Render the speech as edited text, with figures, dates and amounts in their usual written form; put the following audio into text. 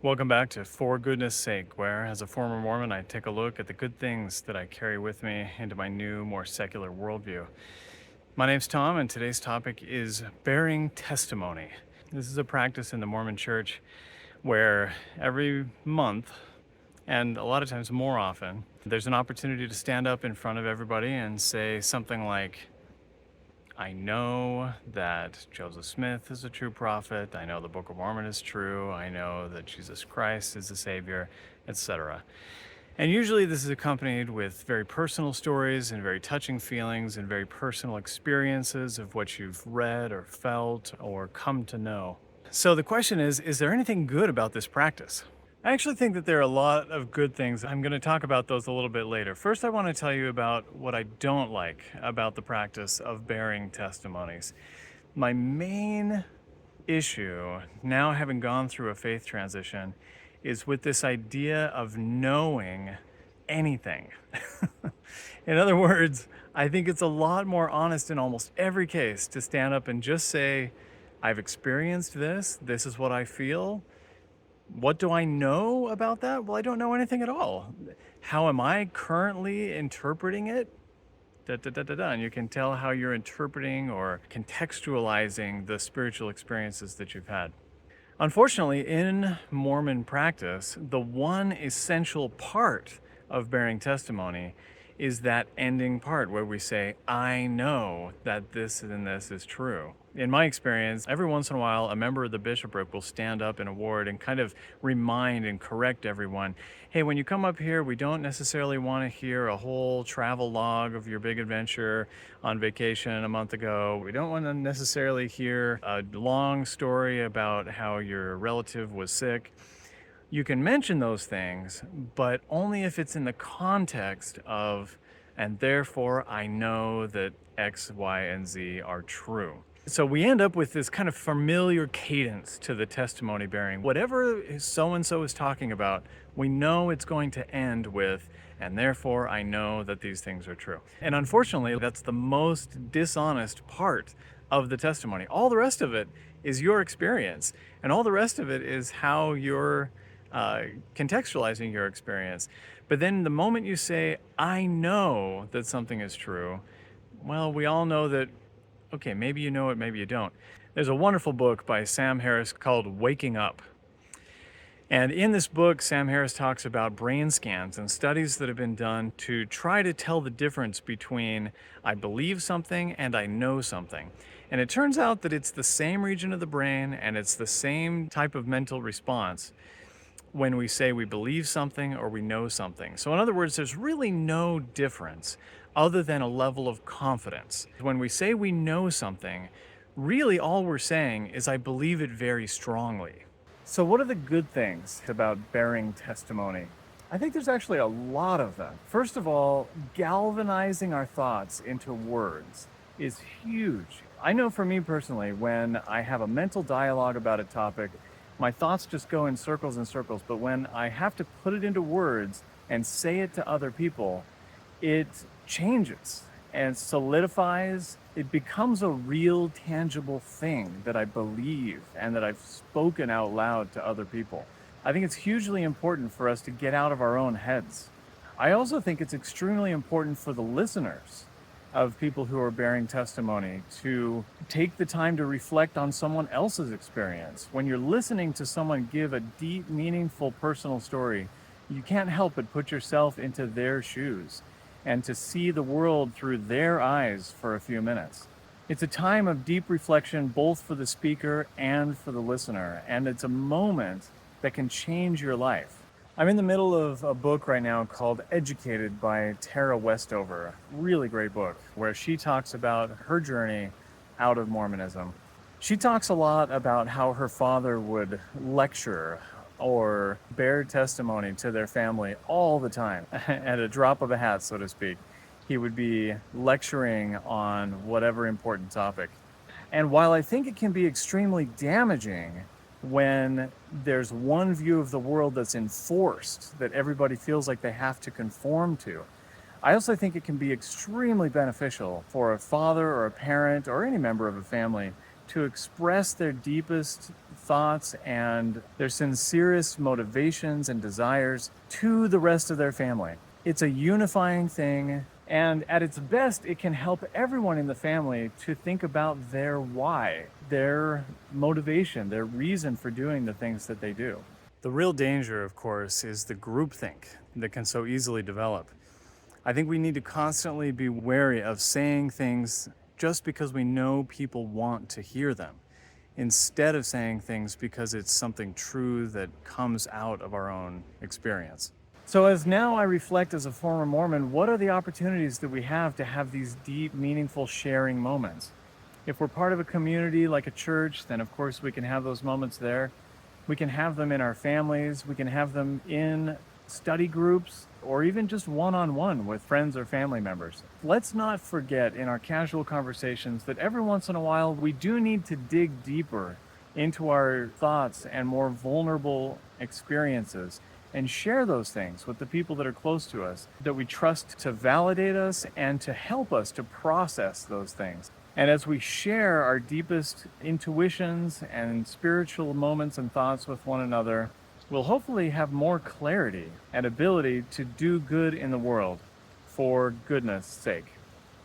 Welcome back to For Goodness Sake, where, as a former Mormon, I take a look at the good things that I carry with me into my new, more secular worldview. My name's Tom, and today's topic is bearing testimony. This is a practice in the Mormon Church where every month, and a lot of times more often, there's an opportunity to stand up in front of everybody and say something like, I know that Joseph Smith is a true prophet. I know the Book of Mormon is true. I know that Jesus Christ is the Savior, etc. And usually this is accompanied with very personal stories and very touching feelings and very personal experiences of what you've read or felt or come to know. So the question is there anything good about this practice? I actually think that there are a lot of good things. I'm going to talk about those a little bit later. First, I want to tell you about what I don't like about the practice of bearing testimonies. My main issue, now having gone through a faith transition, is with this idea of knowing anything. In other words, I think it's a lot more honest in almost every case to stand up and just say, I've experienced this, this is what I feel. What do I know about that? Well, I don't know anything at all. How am I currently interpreting it? And you can tell how you're interpreting or contextualizing the spiritual experiences that you've had. Unfortunately, in Mormon practice, the one essential part of bearing testimony is that ending part where we say, I know that this and this is true. In my experience, every once in a while, a member of the bishopric will stand up in a ward and kind of remind and correct everyone, hey, when you come up here, we don't necessarily want to hear a whole travel log of your big adventure on vacation a month ago. We don't want to necessarily hear a long story about how your relative was sick. You can mention those things, but only if it's in the context of, and therefore I know that X, Y, and Z are true. So we end up with this kind of familiar cadence to the testimony bearing. Whatever so-and-so is talking about, we know it's going to end with, and therefore I know that these things are true. And unfortunately, that's the most dishonest part of the testimony. All the rest of it is your experience, and all the rest of it is how you're contextualizing your experience. But then the moment you say, I know that something is true, well, we all know that, okay, maybe you know it, maybe you don't. There's a wonderful book by Sam Harris called Waking Up. And in this book, Sam Harris talks about brain scans and studies that have been done to try to tell the difference between I believe something and I know something. And it turns out that it's the same region of the brain and it's the same type of mental response when we say we believe something or we know something. So in other words, there's really no difference other than a level of confidence. When we say we know something, really all we're saying is I believe it very strongly. So what are the good things about bearing testimony? I think there's actually a lot of them. First of all, galvanizing our thoughts into words is huge. I know for me personally, when I have a mental dialogue about a topic, my thoughts just go in circles and circles, but when I have to put it into words and say it to other people, it changes and solidifies. It becomes a real tangible thing that I believe and that I've spoken out loud to other people. I think it's hugely important for us to get out of our own heads. I also think it's extremely important for the listeners of people who are bearing testimony to take the time to reflect on someone else's experience. When you're listening to someone give a deep, meaningful, personal story, you can't help but put yourself into their shoes and to see the world through their eyes for a few minutes. It's a time of deep reflection, both for the speaker and for the listener, and it's a moment that can change your life. I'm in the middle of a book right now called Educated by Tara Westover. Really great book where she talks about her journey out of Mormonism. She talks a lot about how her father would lecture or bear testimony to their family all the time at a drop of a hat, so to speak. He would be lecturing on whatever important topic. And while I think it can be extremely damaging when there's one view of the world that's enforced, that everybody feels like they have to conform to, I also think it can be extremely beneficial for a father or a parent or any member of a family to express their deepest thoughts and their sincerest motivations and desires to the rest of their family. It's a unifying thing, and at its best, it can help everyone in the family to think about their why, their motivation, their reason for doing the things that they do. The real danger, of course, is the groupthink that can so easily develop. I think we need to constantly be wary of saying things just because we know people want to hear them, instead of saying things because it's something true that comes out of our own experience. So as now I reflect as a former Mormon, what are the opportunities that we have to have these deep, meaningful sharing moments? If we're part of a community like a church, then of course we can have those moments there. We can have them in our families. We can have them in study groups, or even just one-on-one with friends or family members. Let's not forget in our casual conversations that every once in a while we do need to dig deeper into our thoughts and more vulnerable experiences and share those things with the people that are close to us, that we trust to validate us and to help us to process those things. And as we share our deepest intuitions and spiritual moments and thoughts with one another, we'll hopefully have more clarity and ability to do good in the world for goodness sake.